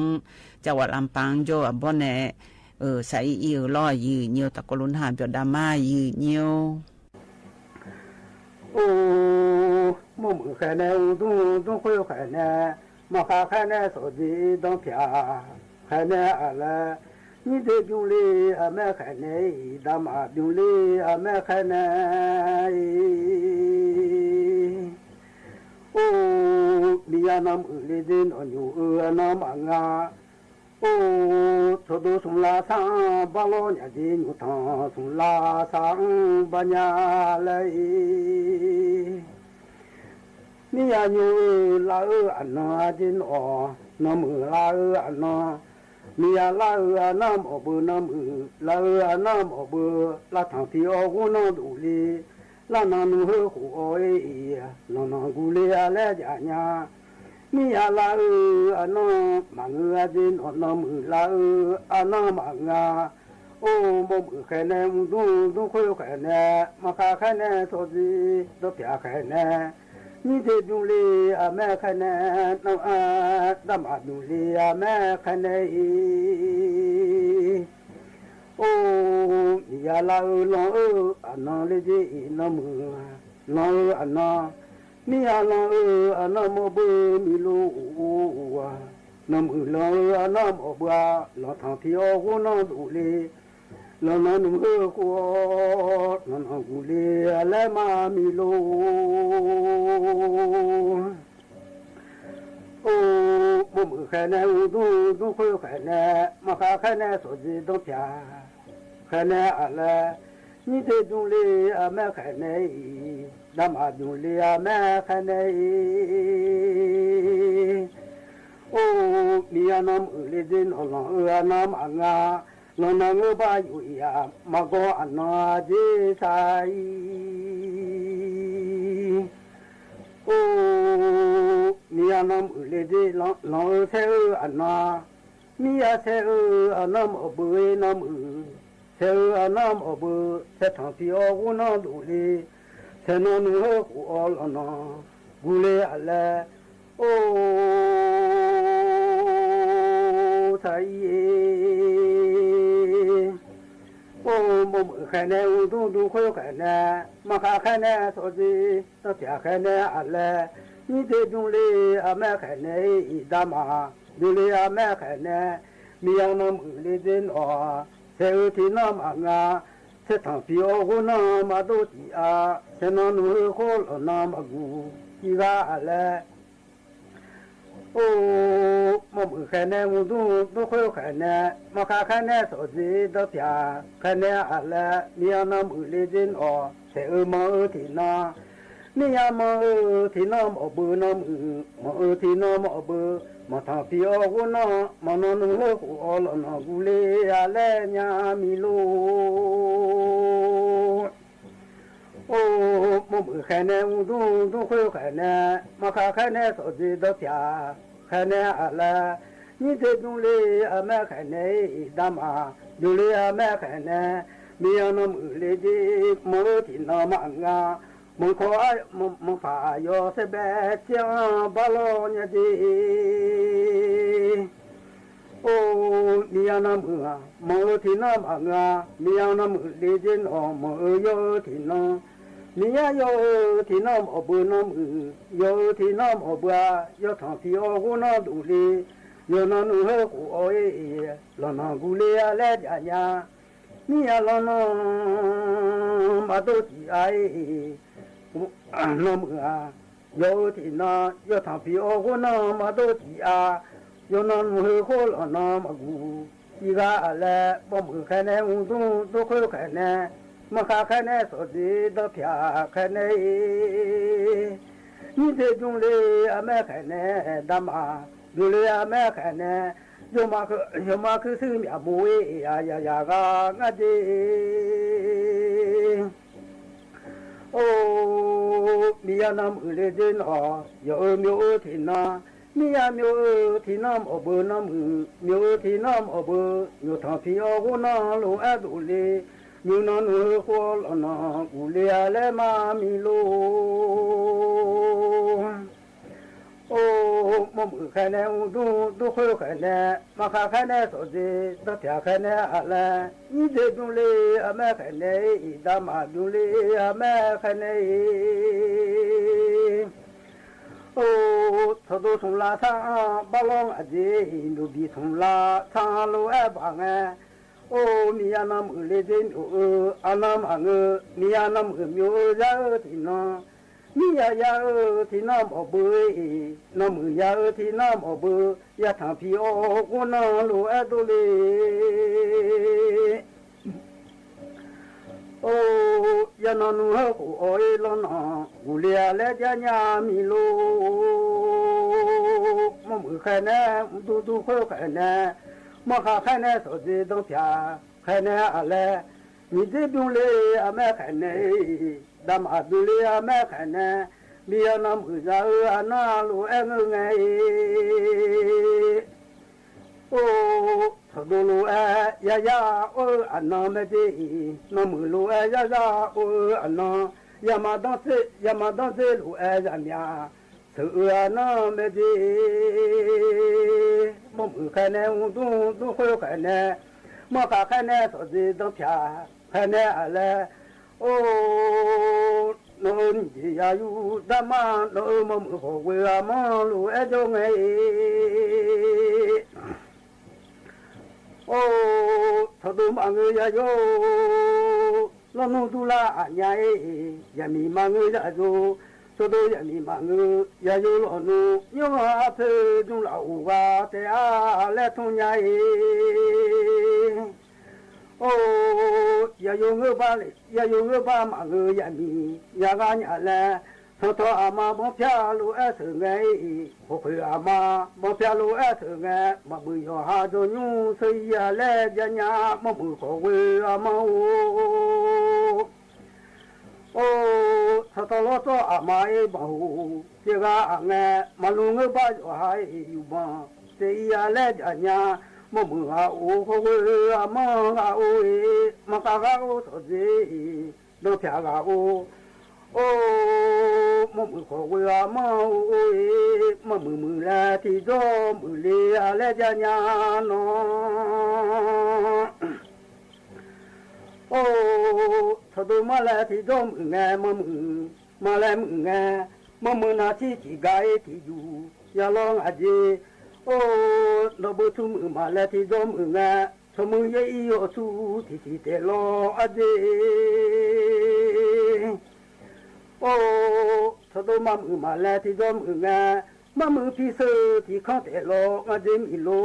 จังหวัดลำปางโจบ่แน่สายอีลอยืเนียวตะกอลนะหาเบียวดามายืเนียว ô mô mô khai nè u đông khuya khai nè mà khai nè số gì đông pia khai nè à la ni de dung li à mẹ khai nè đam à dung li à mẹ khai nè ô mi ya nam u li din on yu nam anga ô cho do sung la sang ba lo nya di nyu thang sung la sang ba nya lai mi ya nyu la an na din o nam la an na mi ya la nam o bu nam la nam o bu la thang ti o gu no du li la na nu hu hu o e no no gu le a le ja nya mi ya la an na ma ngu a din o nam la an na ma nga ô mô mô khai nè đông khuya khai nè mà khai nè số gì đó pia khai nè ni de dung li à mẹ khai nè nam à đam à dung li à mẹ khai nè ô mi ya la lo an na le ji nam lo an na mi ya la an na mo bu mi lo wa nam lo an na mo ba lo thang thi o gu no du li lo na nu ko no no gu li ale ma mi lo ô mô mô khai nè u đông khuya khai nè mà khai nè số gì đông pia khai nè à la ni de dung li à mẹ khai nè đam à dung li à mẹ khai nè ô mi ya nam u li din o lo nam anga lo na ngo ba yu ya ma go an na ji sai ô mi ya nam u li di lo se an na mi ya se an nam o bu nam u se an nam o bu se thang ti o gu na du li se no nu hu o lo na gu le a le ô sai ô mô mô khai nè u đông khuya khai nè mà khai nè số gì đó pia khai nè à le ni de dung li à mẹ khai nè đam à dung li à mẹ khai nè mi yang nam u li din o se u ti nam à nga se thang pi o gu na ma do ti a se no nu ko lo na ma gu ki ga a le ô mô mô khai nè u đông khuya khai nè mà khai nè số gì đó pia khai nè à le mi yang nam u li din o se u ma u ti na mi ya ma u ti na mo bu nam ma u ti na mo bu ma tha pi o gu na ma no nu hu o lo na gu le a le nya mi lo ô mô mô khai nè u đông khuya khai nè mà khai nè số gì đó pia khai nè à la ni de dung li à mẹ khai nè đam à dung li à mẹ khai nè mi ya nam u li di mo ti na ma nga mo kho ai mo fa yo se be tia ba lo nya di ô mi ya nam mo ti na ma nga mi ya nam li din o mo yo ti na mi ya yo ti na o bu nam yo ti na o bu yo thang ti o gu na du li yo na nu he ku o e lo na gu le ya le ja nya mi ya lo na ma do ti ai no yo ti na yo thang pi o gu na ma do ti a yo na nu he ko lo na ma gu ti ga a le bo mu khai nè u du khuya khai nè mà khai nè số gì đó pia khai nè ni de dung li a mẹ khai nè đam à du li a mẹ khai nè yo ma cứ sư mi a bu e ya ga nga de ô mi ya nam u le din o yo mi o ti na mi ya mi o ti nam o bu nam mi o ti nam o bu yo tha pi o gu na lo a du li 牛那努火了那古里阿来妈咪喽。哦，我们看那我都会看那，我看那手机，都听看那阿来，你这种嘞阿没看那，大妈种嘞阿没看那。哦，他都从拉上把老阿姐，都比从拉上路阿帮哎。哦，米呀那么嘞真牛，阿那么个米呀那么牛呀的呢。米呀呀的那么不哎，那么呀的那么不，呀汤皮哦，我那路阿都嘞。哦，呀那努好哦哎了那，我俩来家nhà米喽，我们看呢，都会看呢。我看那手机都偏，看那阿来，你这边嘞阿没看呢，咱们这里阿没看呢，你要那么家阿那路哎个哎，哦，他都路哎呀呀哦阿那没得，那么路哎呀呀哦阿那，呀嘛当这路哎呀呀。这那没得，我们看那我都会看那，我看那手机都偏，看那阿来，哦，那你呀有咱嘛，那我们学会啊忙碌爱种哎，哦，他都忙个呀哟，那弄都啦俺呀哎，也没忙个呀哟。说到人民忙个，也有老奴，有阿婆种老瓜，在阿来同家耶。哦，也有我爸嘞，也有我爸忙个人民，也俺家嘞，他他阿妈没票路爱生哎，我回阿妈没票路爱生哎，我不要哈着牛所以呀来家家，我不好回阿妈哦。哦，他到了做阿妈也忙，这个阿哎，马路我把小孩有忙，这呀来家家，我们啊我和我阿妈啊我诶，马嘎嘎我说这，都偏嘎我，哦，我们和我阿妈我诶，我们来提着我来来家家喏。哦，他都马来提着门哎，马来门哎，我们那提盖提住，呀老阿姐，哦，那不出门马来提着门哎，出门也要出提的老阿姐，哦，他都马来提着门哎，我们皮手提康的老阿姐米罗，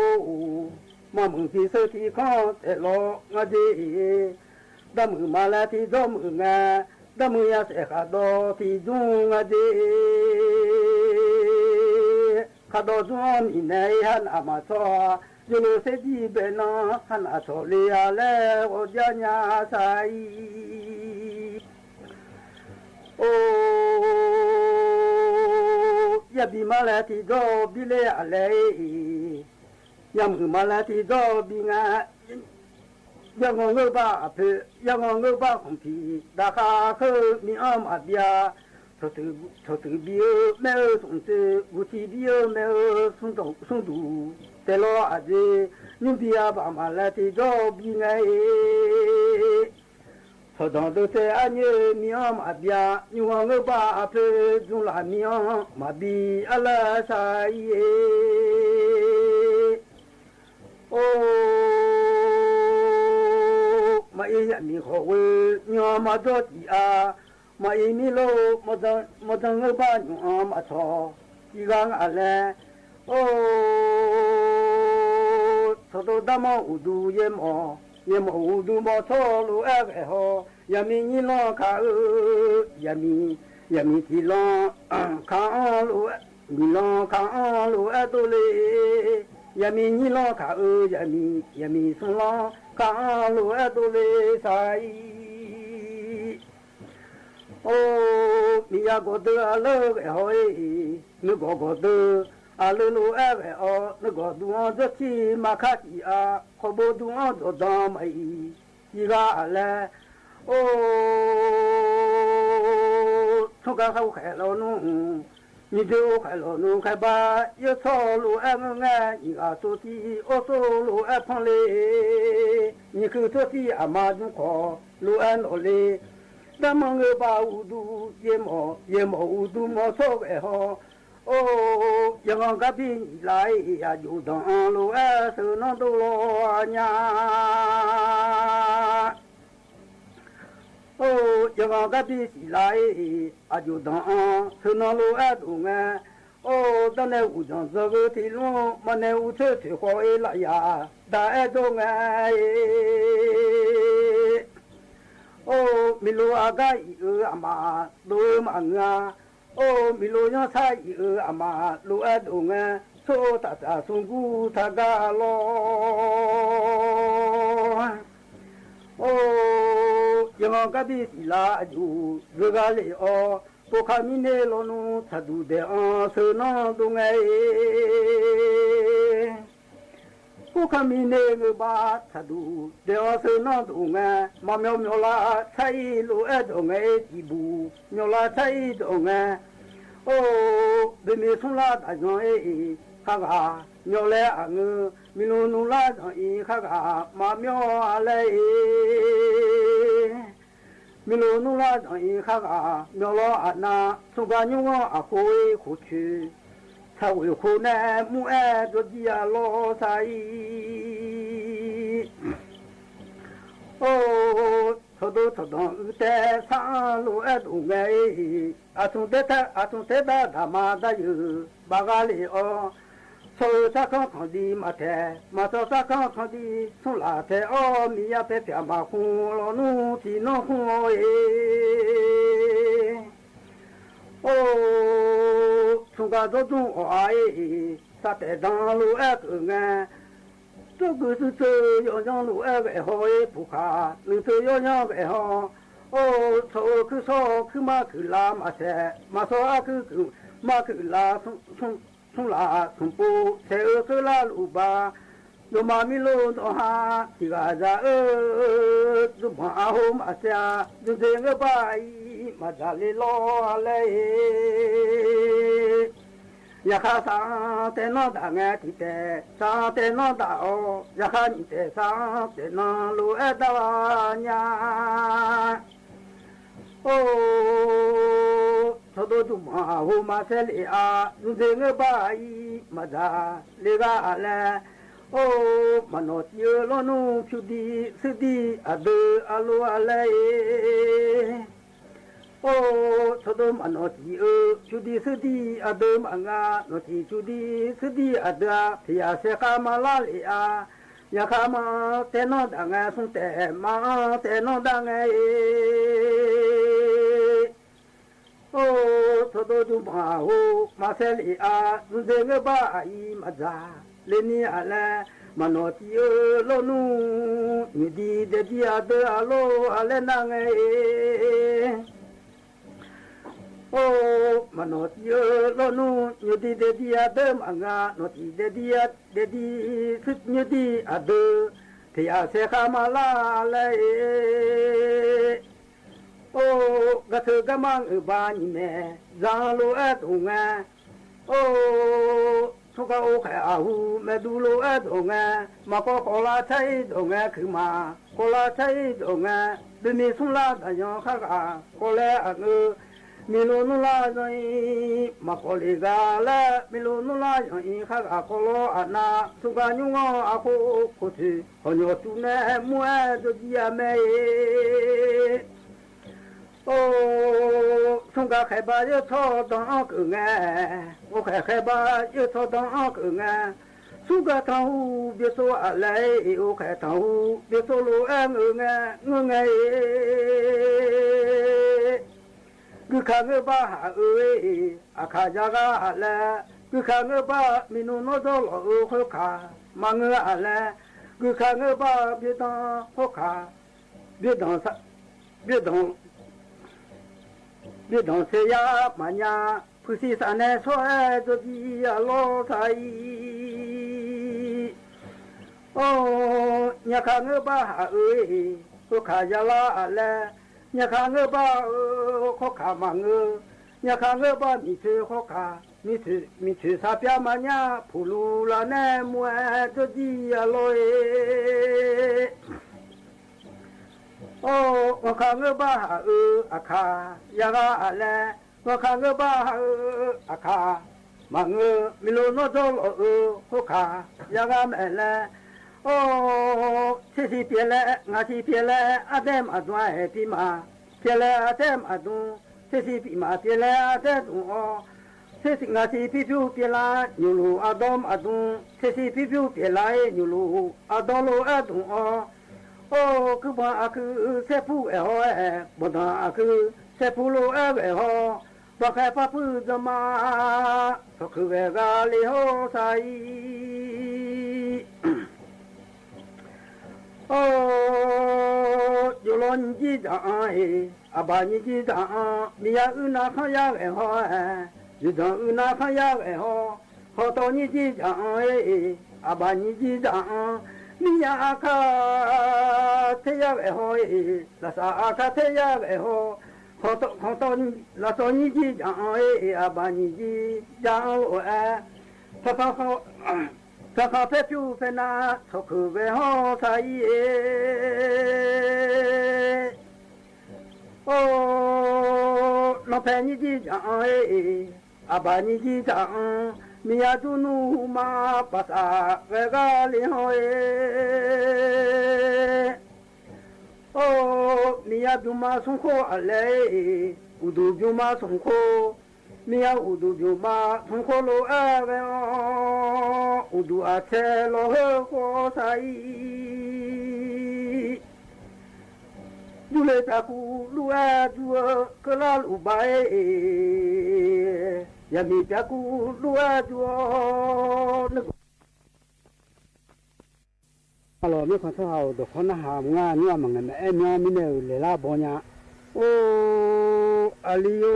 我们皮手提康的老阿姐。咱们马来提着门啊，咱们也是看到提中啊的，看到中你那还那么错，有了些基本呢，还那错里啊来我家nhà sai，哦，也比马来提着比来啊来，也们马来提着比啊。要我我把皮，要我我把红皮，大家和你阿妈边，他头边没有种子，我这边没有送度，在老阿姐，你边把马来的着边哎，他当都在阿你阿妈边，你我我把皮种拉面，马边阿拉啥耶，哦。mà ý mi khó quê nhỏ mà cho chị à mà ý mi lâu mà thằng người ba nhỏ mà cho chị gang à lẽ ô sao tôi đã mà udu yếm udu mà cho lu ác cái ho yếm mi nhị lo cả yếm mi thì lo cả lu mi lo cả lu ác tôi lê yếm mi nhị lo cả yếm mi sung lo cả lũ tôi lấy sai, ô mi ya có từ à lơ cái hỏi, nó có từ à lơ cái ọ, nó có đuông rất chi mà khác gì à, có bộ đuông cho đam ấy, gì ra là 哦，从刚好开了弄，你就开了弄开吧，一草路俺们俺，你啊做的，我做路俺碰嘞，你去做的俺妈就靠路俺老嘞，咱们个把五度也冇五度冇错个好。哦，阳光隔壁来呀，就当路哎，手能都老呀。哦，阳光隔壁来啊，就当手能路哎都哎。哦，咱那乌江这个铁路，么那乌车车好哎啦呀，大爱都哎。哦，米路阿个阿妈都忙啊。哦，米路样菜阿妈路爱动啊，说大家送古他家咯。哦，阳光隔壁是啦就这个嘞哦，不看米内罗弄他都得手拿动哎。不看米内个吧，他都得手拿动哎，妈苗苗啦菜路爱动哎，地步苗啦菜动哎。哦，别没从哪大江哎，哈个苗来啊个，米路弄哪江哎，哈个妈苗啊来，米路弄哪江哎，哈个苗老啊那，从个牛啊回回去，才会回来母爱做的啊老啥伊，哦。头都在上路哎都哎，阿从在大马的有八个里哦，从啥刚场的马台，马上啥刚场的从哪台哦，米呀在边马红老农地农红哎，哦，从个做中哎，啥在当路哎个哎。这个是走要让路爱个好诶不卡，能走要让个好。哦，走去烧去马去拉马塞，马烧啊去马去拉从拉从布，才去拉路吧。有马米路多哈，这个在就马后马塞，就这个巴伊马家里老来。呀哈上在那大眼地带，上在那大哦，呀哈你在上在那路爱大呀，哦，他都就马后马塞里啊，如这个巴伊马扎里个来，哦，马诺蒂罗弄皮的是的阿德阿罗阿来。哦，他都嘛诺提就的是的阿德嘛啊，诺提就的是的阿德，皮亚塞卡马拉里啊，呀卡嘛在那当啊送在嘛在那当哎，哦，他都就嘛哦马塞里啊，用这个巴伊嘛扎，里尼阿来。嘛诺提罗努，你的阿德阿罗阿来那哎。哦，嘛诺提罗努，你的阿德嘛啊，诺提的是你的阿德，提亚塞卡马拉来。哦，个这个嘛巴你们，让路爱动啊，哦。从个屋开阿户，买土路爱动啊，马高高拉菜动啊，去嘛，高拉菜动啊，对面送拉大洋哈个，过来阿个，米路努拉人，马高里个来，米路努拉人哈个高罗阿那，从个牛阿户过去，好牛猪呢，母爱就地阿妹。哦，从个海拔要超当个哎，我海拔要超当个哎，从个汤湖别说阿来，我汤湖别说路哎我哎，你看我把哈哎，阿卡家个阿来，你看我把米努诺做老好卡，嘛我阿来，你看我把别当好卡，别当啥，别当。别当谁呀，嘛呀，不是山内说爱做的呀老菜。哦，你看我把哎，我看下拉来， nhà khang ngơ ba khó khả mà ngơ nhà khang ngơ ba mi chữ khó khả mi chữ sa bia mà nhà phụ lu là nè mua cho đi à lôi ô khang ngơ ba à khả ya ga à lẹ khang ngơ ba à khả mà ngơ mi lu nó cho khó khả ya ga mẹ lẹ si bia lẹ ngã si bia lẹ à đem à đoan hệ bì mà bia lẹ à đem à đoan si bì mà bia lẹ à đem si ngã si bì bì bia la nhiều lu à đom à đoan si bì bì bia la nhiều lu à đom lu à đoan cứ bà cứ sẽ phụ ở ho bà ta cứ sẽ phụ lu ở ho bà khai pháp phụ cho mà cho cứ về ga li ho sai yo lon ji da ba ni ji da mi ya u na kha ya ve ho yu da u na kha ya ve ho ho to ni ji da ba ni ji da mi ya kha te ya ve ho la sa kha te ya ve ho ho to la to ni ji da ba ni ji da o fa ta kha phép chú phép na thọ khử về ho sai nó phép như gì chẳng bà như gì chẳng mi ya tu nu ma pa sa về ga li ho mi ya du ma sung kho ale u du ju ma sung kho mi ya u du ju ma sung kho lo a ve udu ate lo he ko sai dule taku lua dua kelal ubai ya mi taku lua dua alo mi kon sao do kon ha nga ni ma nga e nya mi ne le la bo nya o aliyo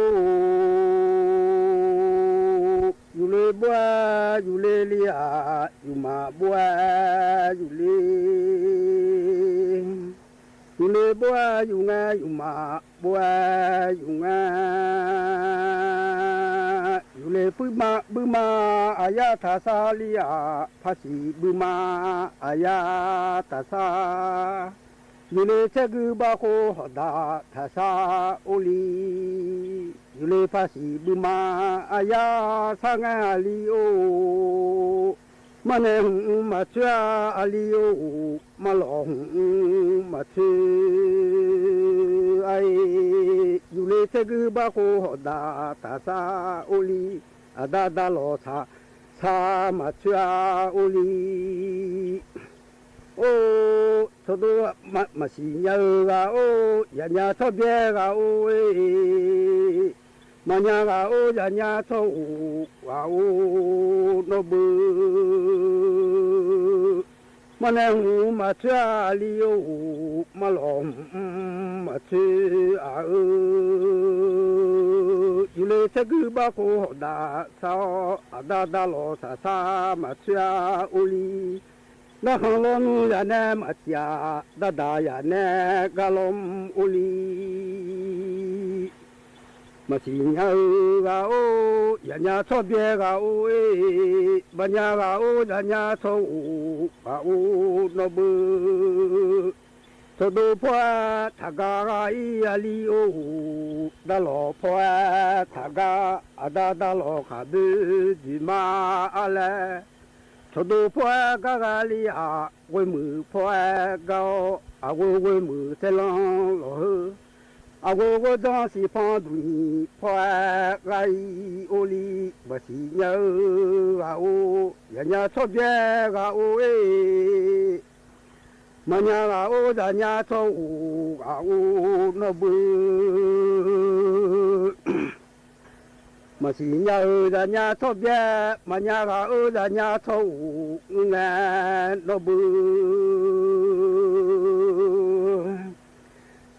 yule bua yule lia yuma bua yule bua yunga yuma bua yunga yule buma aya thasa lia phasi buma aya thasa yule chegu ba ko hoda thasa oli yule phasi buma aya sanga alio mane ma cha alio malong ma chu ai yule chegu ba ko hoda thasa oli ada da lo sa ma cha oli 저도 마시냐가 야냐 저배가 마냐가 야냐 저와오 노부 마네우 마차리오 말롬 마치아 유레 세그바고 다사 아다달로 사사 마치아 올리 na halon ya ne matia da ya ne galom uli masinya ga o ya nya cho bie ga o ba nya ga o ya nya cho u ga o no bu to do pwa tha ga ga i ali o da lo pwa tha ga ada da lo kha bu ji ma ale 저도 포가가리아 외무 포가 아고외무 셀랑로 아고고다시 판두니 포가이 올리 바시냐 아오 야냐 초베가 오에 마냐가 오다냐 초우 아오 노부 마시냐 어다냐 초베 마냐가 어다냐 초우 네 노부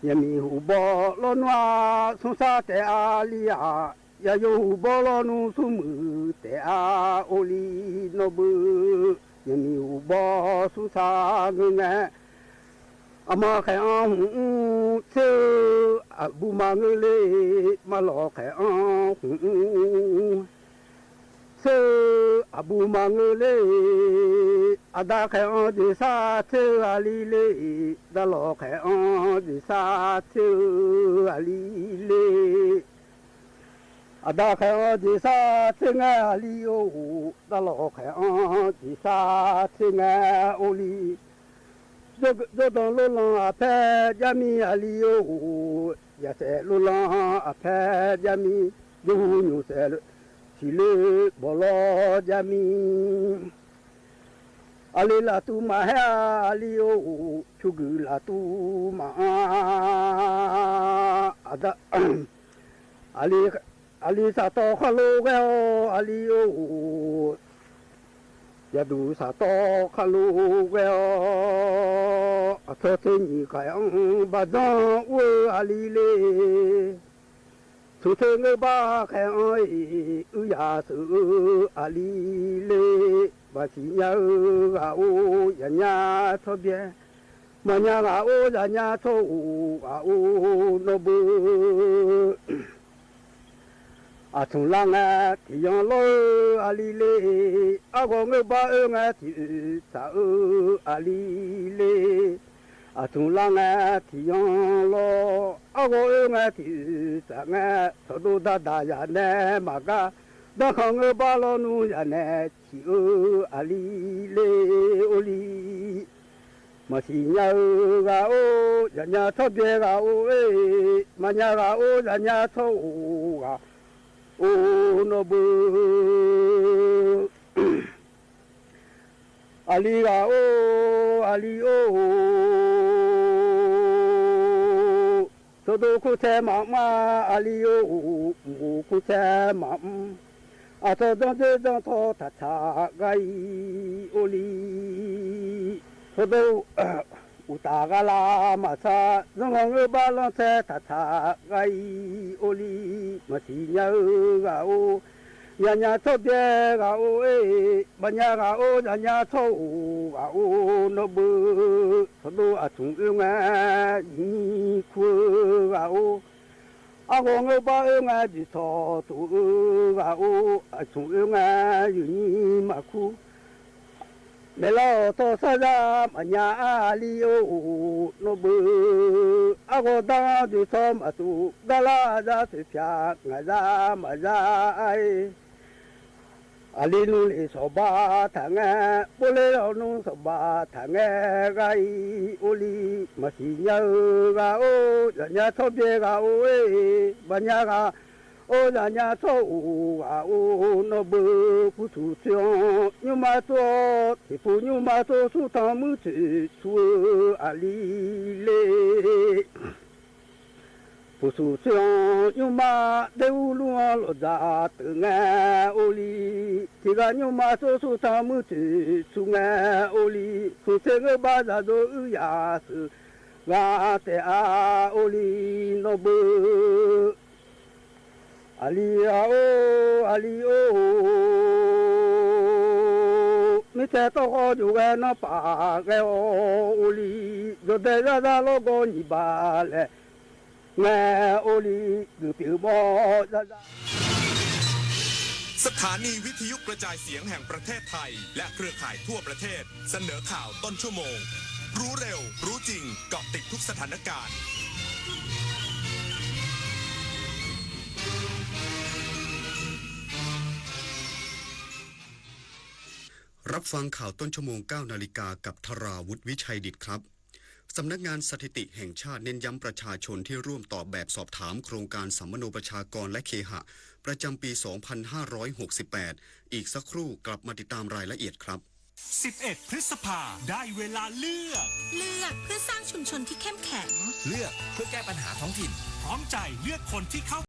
야미 후보 로노아 수사테 알리아 야요 후보 로누 수무 테아 올리 노부 야미 후보 수사 그네 아마 그냥 저 บูมังเลมาหลอกแค่อ้เซอบูมังเลอาดาแค่อ้ดิซาเทอาลีเลดาหลอกแค่อ้ดิซาเทอาลีเลอาดาแค่อ้ดิซาเทงอาลีโอดาหลอกแค่อ้ดิซาเทงอาลีdo don lo long a pe jami aliyo ya se lo long a pe jami du nyu se si le bolo jami ali la tu ma ha aliyo chugu la tu ma ada ali sa to khalo ga aliyo ya du sa to khalo ga a to te ni ka ang ba dan wo ali le tu te nge ba ka oi u ya su ali le ba si ya ga o ya nya to bie ma nya ga o ya nya to ga o no bu a thung lang a ti yong lo ali le a go nge ba e nga ti sa ali le a thung lang a ti yong lo a go e nga ti sa nga so do da ya ne ma ga da khong nge ba lo nu ya ne ti ali le oli ma si nya ga o ya nya tho bie ga o e ma nya ga o ya nya tho ga oh no bu ali ga oh ali oh so do ku te ma ma ali oh ku te ma a to don de don to ta ta gai oli so do utagala masa zong ba lo se ta ta gai oli ma si nya ga o ya nya to de ga o e ba nya ga o ya nya to ga o no bu so do a chung nga ni ku ga o a go nge ba nga ji to tu ga o a chung nga yu ni ma ku me lo to sa ra ma nya ali o no bu a go da du so ma tu da la da se pya nga za ma za ai ali lu le so ba ta nga po le lo nu so ba ta nga gai o li ma si nya ga o ya nya tho bie ga o e ba nya ga o la nya tho ga o no bu pu su xiong nyu ma to ti pu nyu ma to su ta mu ti su ali le pu su xiong nyu ma de u lu lo da tu nga o li ti ga nyu ma to su ta mu ti su nga o li su se ge ba da do u ya su ga te a o li no bu ali o mi te to ho ju ga na pa ge o li do de da lo go ni ba le nga o li du pi bo da สถานีวิทยุกระจายเสียงแห่งประเทศไทยและเครือข่ายทั่วประเทศเสนอข่าวต้นชั่วโมงรู้เร็วรู้จริงเกาะติดทุกสถานการณ์รับฟังข่าวต้นชั่วโมง 9 นาฬิกากับธราวุฒิวิชัยดิษฐ์ครับสำนักงานสถิติแห่งชาติเน้นย้ำประชาชนที่ร่วมตอบแบบสอบถามโครงการสัมมโนประชากรและเคหะประจำปี 2568 อีกสักครู่กลับมาติดตามรายละเอียดครับ 11 พฤษภาได้เวลาเลือกเพื่อสร้างชุมชนที่เข้มแข็งเลือกเพื่อแก้ปัญหาท้องถิ่นพร้อมใจเลือกคนที่เข้า